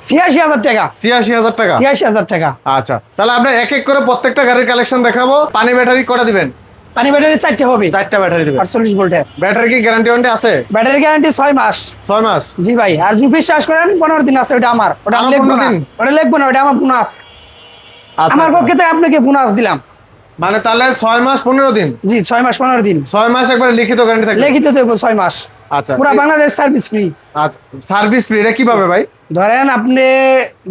৮৬,০০০ টাকা। ৮৬,০০০ টাকা। ৮৬,০০০ টাকা। আচ্ছা, তাহলে আমরা এক এক করে প্রত্যেকটা গাড়ির কালেকশন দেখাবো। পানি ব্যাটারি কটা দিবেন? পানি ব্যাটারি ৪টে হবে। 4টা ব্যাটারি দিবেন। ৪৮ ভোল্টের। ব্যাটারি কি গ্যারান্টি ওয়ারেন্টি আছে? ব্যাটারি গ্যারান্টি ৬ মাস। 6 মাস। জি ভাই, আর যদি বিশ্বাস করেন ১৫ দিন আছে, ওটা আমার, ওটা আমি আরো লিখবো 15 না, দিন? ওটা লিখবো না, ওটা আমার বোনাস। আচ্ছা, আমার আচ্ছা। পক্ষে থেকে আপনাকে বোনাস দিলাম। মানে তাহলে 6 মাস 15 দিন। জি ৬ মাস ১৫ দিন 6 মাস একবার লিখিত গ্যারান্টি থাকবে। লিখিত দেবো ৬ মাস। আচ্ছা। পুরা বাংলাদেশ সার্ভিস ফ্রি। আচ্ছা, সার্ভিস ফ্রি এটা কিভাবে ভাই? ধরেন আপনি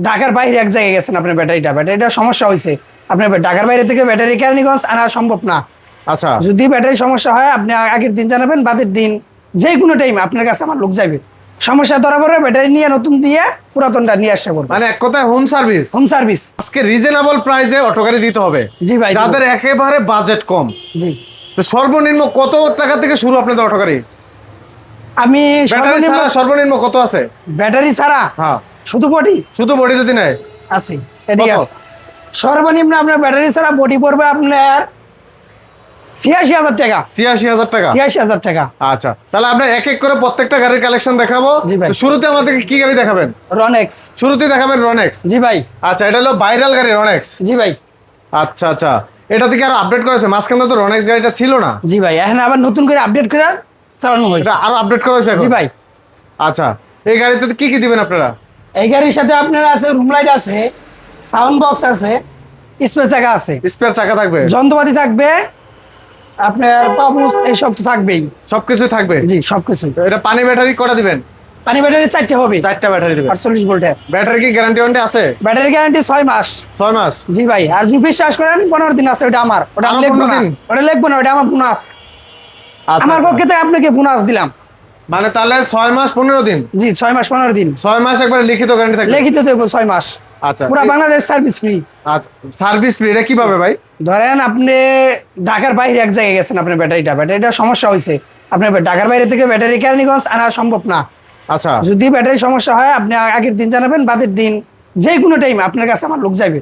ঢাকার বাইরে এক জায়গায় গেছেন, আপনার ব্যাটারিটা সমস্যা হয়েছে, আপনার ঢাকার বাইরে থেকে ব্যাটারি কেরানীগঞ্জ আনা সম্ভব না। আচ্ছা। যদি ব্যাটারি সমস্যা হয় আপনি আগের দিন জানাবেন, বাদের দিন যে কোনো টাইম আপনার কাছে আমার লোক যাবে। সমস্যা ধরা পড়বে, ব্যাটারি নিয়ে নতুন দিয়ে পুরাতনটা নিয়ে আসতে পারবে। মানে এক কথায় হোম সার্ভিস। Home service. আজকে রিজনেবল প্রাইসে অটো গাড়ি দিতে হবে। জি ভাই। যাদের একেবারে বাজেট কম। জি। তো সর্বনিম্ন কত টাকা থেকে শুরু আপনাদের অটো গাড়ি? আমি ব্যাটারি ছাড়া সর্বনিম্ন কত আছে? ব্যাটারি ছাড়া হ্যাঁ, শুধু বডি শুধু বডি যদি নেয় আছে, এদিকে কত? আছে। সর্বনিম্ন আপনার ব্যাটারি ছাড়া বডি পড়বে আপনার ৮৬,০০০ টাকা। ৮৬,০০০ টাকা। ৮৬,০০০ টাকা। আচ্ছা, তাহলে আমরা এক এক করে প্রত্যেকটা গাড়ির কালেকশন দেখাবো। জি ভাই। তো শুরুতে আমাদেরকে কি গাড়ি দেখাবেন? রনেক্স। শুরুতে দেখাবেন রনেক্স। জি ভাই। আচ্ছা, এটা হলো ভাইরাল গাড়ি রনেক্স। জি ভাই। আচ্ছা আচ্ছা, এটা থেকে আরো আপডেট করেছে, মাঝখানে তো রনেক্স গাড়িটা ছিল না। জি ভাই, এখন আবার নতুন করে আপডেট করে চালানো হয়েছে। এটা আরো আপডেট করা হয়েছে এখন? জি ভাই। আচ্ছা, এই গাড়িতে কি কি দিবেন আপনারা? এই গাড়ির সাথে আপনার আছে রুম লাইট আছে, সাউন্ড বক্স আছে, স্পেস চাকা আছে, স্পেয়ার চাকা থাকবে, যন্ত্রপাতি থাকবে, আপনার পাবুস এইসব তো থাকবেই। সবকিছু থাকবে। জি সবকিছু। এটা পানি ব্যাটারি কটা দিবেন? পানি ব্যাটারি ৪টে হবে। 4টা ব্যাটারি দিবেন। ৪৮ ভোল্টের। ব্যাটারি কি গ্যারান্টি ওয়ারেন্টি আছে? ব্যাটারি গ্যারান্টি ৬ মাস। 6 মাস। জি ভাই, আর যদি বিশ্বাস করেন ১৫ দিন আছে, ওটা আমার, ওটা আমি আরো লিখবো 15 না, দিন? ওটা লিখবো না, ওটা আমার বোনাস। আচ্ছা, আমার আচ্ছা। পক্ষে থেকে আপনাকে বোনাস দিলাম। মানে তাহলে 6 মাস 15 দিন। জি ৬ মাস ১৫ দিন 6 মাস একবার লিখিত গ্যারান্টি থাকবে। লিখিত দেবো ৬ মাস। আচ্ছা। পুরা বাংলাদেশ সার্ভিস ফ্রি। আচ্ছা, সার্ভিস ফ্রি এটা কিভাবে ভাই? ধরেন আপনি ঢাকার বাইরে এক জায়গায় গেছেন, আপনার ব্যাটারিটা সমস্যা হয়েছে, আপনার ঢাকার বাইরে থেকে ব্যাটারি কেরানীগঞ্জ আনা সম্ভব না। আচ্ছা। যদি ব্যাটারি সমস্যা হয় আপনি আগের দিন জানাবেন, বাদের দিন যে কোনো টাইম আপনার কাছে আমার লোক যাবে।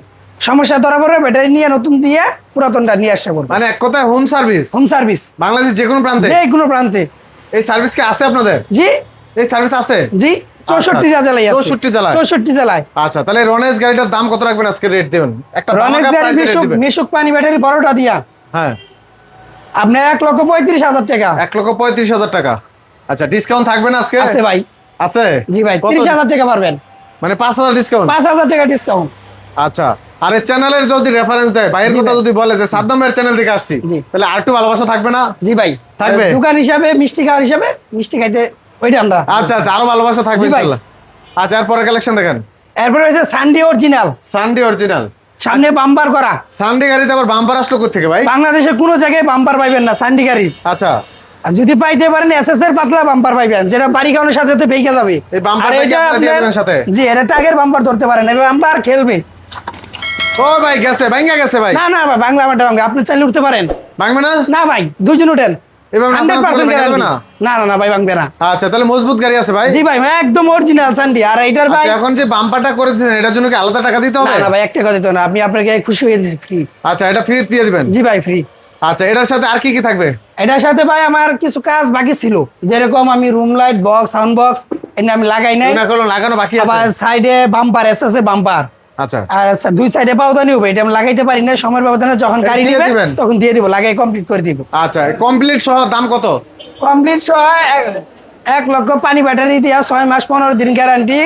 সমস্যা ধরা পড়বে, ব্যাটারি নিয়ে নতুন দিয়ে পুরাতনটা নিয়ে আসতে পারবে। মানে এক কথায় home service. Home service. Bangladesh যে কোনো প্রান্তে? যে কোনো প্রান্তে। এই সার্ভিস কি আছে আপনাদের? জি। এই সার্ভিস আছে? জি 64টা জেলায় আছে। 64 জেলায়? 64 জেলায়। আচ্ছা, তাহলে রনেক্স গাড়িটার দাম কত রাখবেন আজকে? রেট দেবেন একটা রনেক্স ধামাকা গাড়ি প্রাইসে রেট দিবেন। মিশুক পানি ব্যাটারি বড়টা দিয়া হ্যাঁ, আপনার ১,৩৫,০০০ টাকা। ১,৩৫,০০০ টাকা। আচ্ছা, ডিসকাউন্ট থাকবে না আজকে? আছে ভাই। আছে? জি ভাই, কত? ৩০,০০০ টাকা পারবেন। মানে ৫,০০০ ডিসকাউন্ট? ৫,০০০ টাকা ডিসকাউন্ট। আচ্ছা, আর এই চ্যানেলের যদি রেফারেন্স দেয়, ভাইয়ের জি কথা ভাই। যদি বলে যে সাদ্দাম ভাইয়ের চ্যানেল থেকে আসছি, জি। তাহলে আর একটু ভালোবাসা থাকবে না? জি ভাই থাকবে? দোকান হিসাবে, মিষ্টি খাওয়ার হিসাবে, মিষ্টি খাইতে ওইটা আমরা। আচ্ছা আচ্ছা, আরো ভালোবাসা থাকবে জি ভাই। ইনশাআল্লাহ। আচ্ছা, এরপরে কালেকশন দেখেন। এরপরে হচ্ছে সানডে অরিজিনাল, সানডে অরিজিনাল। সামনে বাম্পার করা। সানডে গাড়িতে আবার বাম্পার আসলো কোত্থেকে ভাই? বাংলাদেশের কোনো জায়গায় বাম্পার পাইবেন না সানডে গাড়ি। আচ্ছা, আর যদি পাইতে পারেন এসএস এর পাতলা বাম্পার পাইবেন, যেটা বাড়ি খাওয়ানোর সাথে সাথে বেঁকে যাবে। এই বাম্পারটা আর কি এটা আপনারা দিয়ে আপনার- দেবেন সাথে? জি, এটা টাগের বাম্পার ধরতে পারেন, এই বাম্পার খেলবে। ও ভাই গেছে, ভাঙ্গা গেছে ভাই। না না ভাই, বাংলা বাটা বাংলা, আপনি চাইলে উঠতে পারেন। ভাঙবে না? না ভাই, দুজন উঠেন। এবার নাচানাচ করলে 100% ভেঙে যাবে guarantee। না? না না না ভাই, ভাঙবে না। আচ্ছা, তাহলে মজবুত গাড়ি আছে ভাই? জি ভাই, একদম অরিজিনাল সানডে। আর এইটার ভাই, আচ্ছা, এখন যে বাম্পারটা করেছেন এটার জন্য কি আলাদা টাকা দিতে না হবে? না ভাই, একটা কথা দিতে হবে না, আপনি আপনাকে খুশি হয়ে দিচ্ছি ফ্রি। আচ্ছা, এটা ফ্রি দিয়ে দিবেন? জি ভাই ফ্রি। আচ্ছা, এটার সাথে আর কি কি থাকবে? এটার সাথে ভাই আমার কিছু কাজ বাকি ছিল, যেরকম আমি room light, box, sound box এটা আমি লাগাই নাই। ওনার কোনো লাগানো বাকি আবার আছে? সাইডে বাম্পার এসএস বাম্পার, আচ্ছা। আর দুই সাইডে পাউদানি হবে, এটা আমি লাগাইতে পারি না সময়ের ব্যবধানে, যখন এটা গাড়ি দিয়ে দিবেন দিবেন? তখন দিয়ে দিব, লাগাই কমপ্লিট করে দিব। আচ্ছা, কমপ্লিট সহ দাম কত? কমপ্লিট সহ ১ লক্ষ পানি ব্যাটারি দিয়া ৬ মাস ১৫ দিন গ্যারান্টি,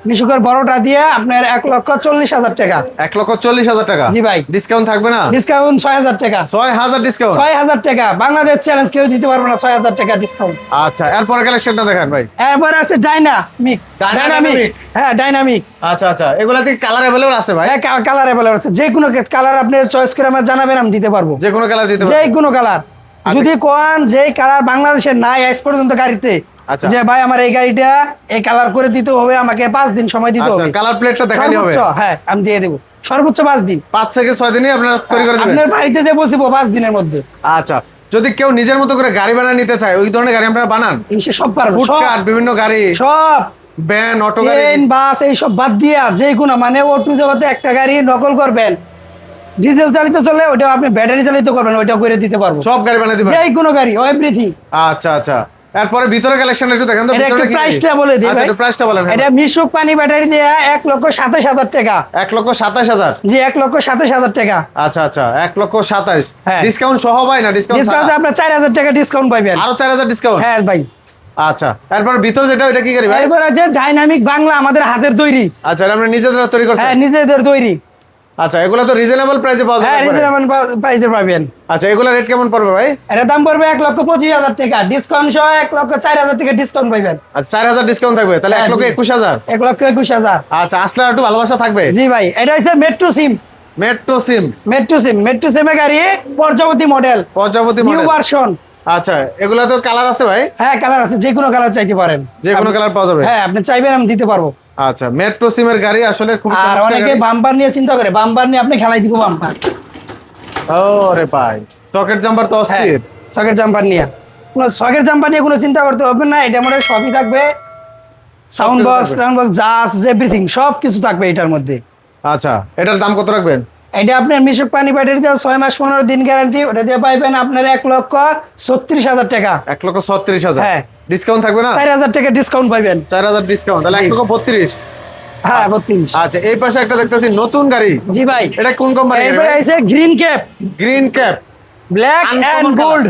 বিশুকের বড়টা দিয়ে আপনার ১,৪০,০০০ টাকা। ১,৪০,০০০ টাকা? জি ভাই। ডিসকাউন্ট থাকবে না? ডিসকাউন্ট ৬,০০০ টাকা। ৬,০০০ ডিসকাউন্ট? ৬,০০০ টাকা। বাংলাদেশ চ্যালেঞ্জ কেউ দিতে পারবে না ৬,০০০ টাকা ডিসকাউন্ট। আচ্ছা, এরপরে কালেকশনটা দেখান ভাই। এরপর আছে ডাইনামিক। ডাইনামিক? হ্যাঁ ডাইনামিক। আচ্ছা আচ্ছা, এগুলা কি কালার अवेलेबल আছে ভাই? হ্যাঁ কালার अवेलेबल আছে, যে কোনো কালার আপনি চয়েস করে আমার জানাবেন, আমি দিতে পারবো। যে কোনো কালার দিতে যে পারবেন? কোনো কালার। যদি কোন যে কালার বাংলাদেশের নাই আজ পর্যন্ত গাড়িতে, আচ্ছা। যে ভাই আমার এই গাড়িটা এই কালার করে দিতে হবে, আমাকে 5 দিন সময় দিতে আচ্ছা, হবে, কালার প্লেটটা দেখালি হবে? সর্বোচ্চ, হ্যাঁ আমি দিয়ে দেবো সর্বোচ্চ 5 দিন। 5 থেকে 6 দিনে আপনারা তৈরি করে দিবেন? আপনার বাড়িতে যে বসিব 5 দিনের মধ্যে। আচ্ছা, যদি কেউ নিজের মতো করে গাড়ি বানায় নিতে চায়, ওই ধরনের গাড়ি আপনারা বানান? ইনশা সব পারবো, ফুটকাট, বিভিন্ন গাড়ি, সব ভ্যান, অটো গাড়ি? ট্রেন, বাস এইসব বাদ দিয়া যে কোনো, মানে অটো জগতে একটা গাড়ি নকল করবেন, ডিজেল চালিত চলে ওটা আপনি ব্যাটারি চালিত করবেন, ওইটা করে দিতে পারবো। সব গাড়ি বানায় দিবেন? যে কোনো গাড়ি, এভরিথিং। আচ্ছা আচ্ছা, এরপরে ভিতরে কালেকশন একটু দেখেন তো, এটা একটু ভিতরে কি প্রাইসটা বলে দিই আচ্ছা ভাই। একটু প্রাইসটা বলেন। এটা মিশুক পানি ব্যাটারি দিয়ে 1,27,000 টাকা। 1,27,000। জি 1,27,000 টাকা। আচ্ছা আচ্ছা 1,27,000 হ্যাঁ। ডিসকাউন্ট সহ ভাই না ডিসকাউন্ট ডিসকাউন্টে আপনার 4,000 টাকা ডিসকাউন্ট পাবেন। আরো 4,000 ডিসকাউন্ট? হ্যাঁ ভাই। আচ্ছা এরপর ভিতরে যেটা ওটা কি গাড়ি ভাই? এরপর আছে ডাইনামিক বাংলা, আমাদের হাতের তৈরি। আচ্ছা এটা আমরা নিজেদের তৈরি করছেন? হ্যাঁ নিজেদের তৈরি। আচ্ছা এগুলো তো রিজনেবল প্রাইসে পাওয়া হ্যাঁ যাবে? রিজনেবল প্রাইসে পাবেন। আচ্ছা এগুলো রেট কেমন পড়বে ভাই? এর দাম পড়বে 1,25,000 টাকা, ডিসকাউন্ট সহ 1,04,000 টাকা ডিসকাউন্ট পাবেন। আচ্ছা 4,000 ডিসকাউন্ট থাকবে, তাহলে হ্যাঁ, 1,21,000। 1,21,000। আচ্ছা আসলে একটু ভালোবাসা থাকবে। জি ভাই, এটা হচ্ছে মেট্রো সিম। মেট্রো সিম। মেট্রো সিমের গাড়ি, পর্যাবতী মডেল, প্রজাপতি নিউ মডেল। ভার্সন। আচ্ছা এগুলা তো কালার আছে ভাই? হ্যাঁ কালার আছে, যে কোনো কালার চাইতে পারেন। যে কোনো কালার পাওয়া যাবে? হ্যাঁ আপনি চাইবেন আমি দিতে পারবো। আচ্ছা মেট্রো সিমের গাড়ি আসলে খুব আর অনেকে বাম্পার নিয়ে চিন্তা করে, বাম্পার নিয়ে আপনি খেলাই দিব বাম্পার। ওরে ভাই সকেট জাম্পার তো হ্যাঁ অস্থির। সকেট জাম্পার নিয়ে কোনো সকেট জাম্পার নিয়ে কোনো চিন্তা করতে হবে না, এটা মধ্যে সবই থাকবে। সাউন্ড বক্স, জাস, এভরিথিং সব কিছু থাকবে এটার মধ্যে। আচ্ছা এটার দাম কত রাখবেন? এটা আপনার মিশুক পানি ব্যাটারি দিয়ে 6 মাস 15 দিন গ্যারান্টি, ওটা দিয়ে পাইবেন আপনার 1,36,000 টাকা। 1,36,000। হ্যাঁ। ডিসকাউন্ট থাকবে না? 4,000 টাকা ডিসকাউন্ট পাইবেন। 4,000 ডিসকাউন্ট, তাহলে 1,32,000। হ্যাঁ 32। আচ্ছা এই পাশে একটা দেখতেছি নতুন গাড়ি। জি ভাই। এটা কোন কোম্পানি? এরপর আছে green cap, green cap, black and gold,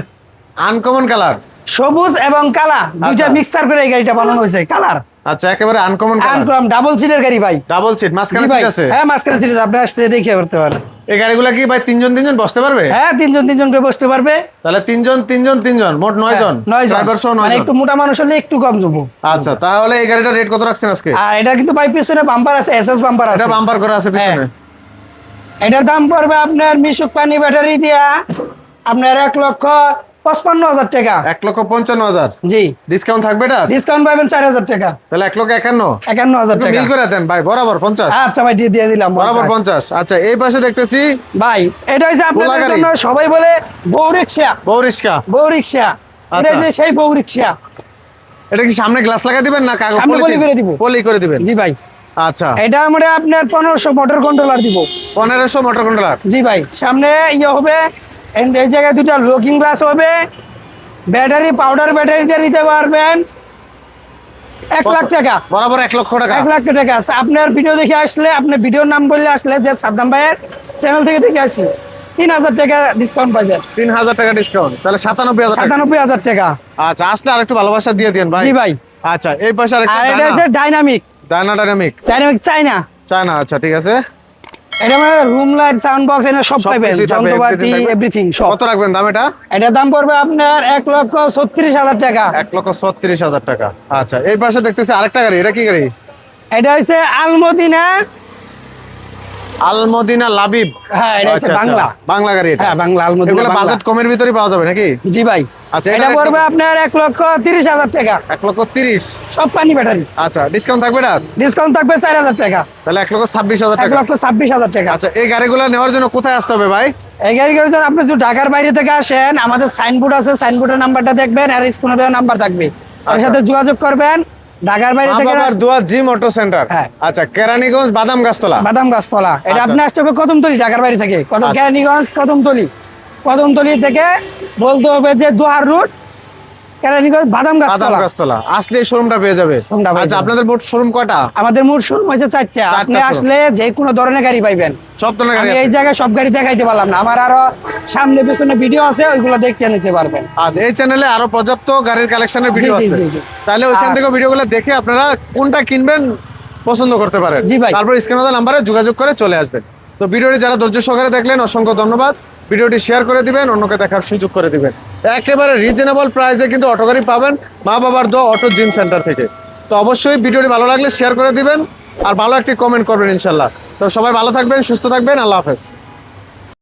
uncommon colour. সবুজ এবং কালা দুইটা মিক্সার করে এই গাড়িটা বানানো হয়েছে। কালার আচ্ছা একেবারে আনকমন কালার। আনকম ডাবল সিটের গাড়ি ভাই। ডাবল সিট, মাঝখানে জি ভাই। সিট আছে? হ্যাঁ মাঝখানে সিট আছে, আপনি আসলে দেখে করতে পারেন। এই গাড়িগুলো কি ভাই তিনজন বসতে পারবে? হ্যাঁ তিনজন করে বসতে পারবে। তাহলে তিনজন মোট 9 জন। 9 জন। ড্রাইভার সহ 9 মানে জন। একটু মোটা মানুষ হলে একটু কম যাবো। আচ্ছা তাহলে এই গাড়িটা রেট কত রাখছেন আজকে? আর এটা কিন্তু ভাই পিছনে বাম্পার আছে, এসএস বাম্পার আছে। এটা বাম্পার করা আছে পিছনে। এটার দাম পড়বে আপনার মিশুক পানি ব্যাটারি দিয়া আপনার 1,55,000 টাকা। 1,55,000। জি ডিসকাউন্ট থাকবে এটা? ডিসকাউন্ট পাবেন 4,000 টাকা। তাহলে 1,51,000। 51,000 টাকা। মিল করে দেন ভাই, বরাবর 50। আচ্ছা ভাই দিয়ে দিলাম বরাবর 50। আচ্ছা এই পাশে দেখতেছি ভাই, এটা হচ্ছে আপনাদের গোলা গাড়ি। জন্য সবাই বলে বউ রিক্সা। বৌরিশকা। বউ রিক্সা, এটা আচ্ছা। হচ্ছে সেই বউ রিক্সা। এটা কি সামনে গ্লাস লাগা দিবেন না কাগজ সামনে পলি করে দিব। পলি করে দিবেন? জি ভাই। আচ্ছা এটা আমরা আপনার 1500 মোটর কন্ট্রোলার দিব। 1500 মোটর কন্ট্রোলার। জি ভাই, সামনে ইয়ে হবে, এই জায়গায় দুটা লুকিং গ্লাস হবে, ব্যাটারি পাউডার ব্যাটারি দিয়ে নিতে পারবেন 1 লাখ টাকা। বরাবর 1,00,000 টাকা। 1 লাখ টাকা আছে। আপনার ভিডিও দেখে আসলে, আপনার ভিডিওর নাম বললে আসলে, যে সাদ্দাম ভাইয়ের চ্যানেল থেকে দেখে আসি, 3,000 টাকা ডিসকাউন্ট পাবেন। 3,000 টাকা ডিসকাউন্ট, তাহলে 97,000 টাকা। 97,000 টাকা। আচ্ছা আসলে আরেকটু ভালোবাসা দিয়ে দেন ভাই। জি ভাই। আচ্ছা এই পাশে আর এটা হচ্ছে ডাইনামিক ডাইনামিক চাইনা। চায়না। আচ্ছা ঠিক আছে। এটা মানে রুম লাইট, সাউন্ড বক্স, এটা সব সব পাবেন, কিছুই থাকবে, যন্ত্রপাতি everything থাকবে। এভরিথিং সব। কত রাখবেন দাম এটা? এটার দাম পড়বে আপনার 1,36,000 টাকা। 1,36,000 টাকা। আচ্ছা এই পাশে দেখতেছি আরেকটা গাড়ি, এটা কি গাড়ি? এটা হচ্ছে আলমদিনা। আলমদিনা লাবিব। হ্যাঁ এটা হচ্ছে আচ্ছা, বাংলা। বাংলা গাড়ি এটা। হ্যাঁ বাংলা আলমদিনা এগুলো বাংলা। বাজেট কমের ভিতরে পাওয়া যাবে নাকি? জি ভাই। আচ্ছা, এটা এটা পড়বে আপনার 1,30,000 টাকা। 1,30,000। সব পানি ব্যাটারি। আচ্ছা ডিসকাউন্ট থাকবে না? ডিসকাউন্ট থাকবে 4,000 টাকা। তাহলে 1,26,000 টাকা। 1,26,000 টাকা। আচ্ছা এই গাড়িগুলো নেওয়ার জন্য কোথায় আসতে হবে ভাই? এই গাড়িগুলো যখন আপনি যদি ঢাকার বাইরে থেকে আসেন, আমাদের সাইনবোর্ড আছে, সাইনবোর্ডের নাম্বারটা দেখবেন, আর স্ক্রিনে দেওয়া নাম্বার থাকবে, এর সাথে যোগাযোগ করবেন। ঢাকার বাইরে থেকে আবার দোয়া জিম অটো সেন্টার। হ্যাঁ। আচ্ছা কেরানীগঞ্জ বাদাম গাছতলা। বাদাম গাছতলা, এটা আচ্ছা। আপনি আসতে হবে কদমতলি, ঢাকার বাইরে থেকে আচ্ছা। কেরানীগঞ্জ কদমতলি থেকে বলতে হবে যে দোহার রুট, কেরানীগঞ্জ বাদাম বাদাম গাছতলা। গাছতলা আসলে এই শোরুমটা পেয়ে যাবে। শোরুমটা পেয়ে আচ্ছা যাবে। আপনাদের মোট শোরুম কয়টা? আমাদের মোট শোরুম হয়েছে 4টা। আপনি showroom। আসলে যে কোনো ধরনের গাড়ি পাইবেন। সব ধরনের গাড়ি আমি এই আছে? জায়গায় সব গাড়ি দেখাইতে পারলাম না, আমার আরো সামনে পিছনে ভিডিও আছে, ওইগুলো দেখতে নিতে পারবেন। আচ্ছা এই চ্যানেলে আরো পর্যাপ্ত গাড়ির কালেকশনের ভিডিও জি, আছে, জি, জি। তাহলে ওইখান আর- থেকে ভিডিওগুলো দেখে আপনারা কোনটা কিনবেন পছন্দ করতে পারেন। জি ভাই। তারপর স্ক্রিনে দেওয়া নাম্বারে যোগাযোগ করে চলে আসবেন। তো ভিডিওটি যারা ধৈর্য সহকারে দেখলেন অসংখ্য ধন্যবাদ। ভিডিওটি শেয়ার করে দিবেন, অন্যকে দেখার সুযোগ করে দিবেন। একেবারে রিজনেবল প্রাইসে কিন্তু অটো গাড়ি পাবেন মা বাবার দোয়া অটো জিম সেন্টার থেকে। তো অবশ্যই ভিডিওটি ভালো লাগলে শেয়ার করে দিবেন আর ভালো একটি কমেন্ট করবেন ইনশাল্লাহ। তো সবাই ভালো থাকবেন, সুস্থ থাকবেন, আল্লাহ হাফেজ।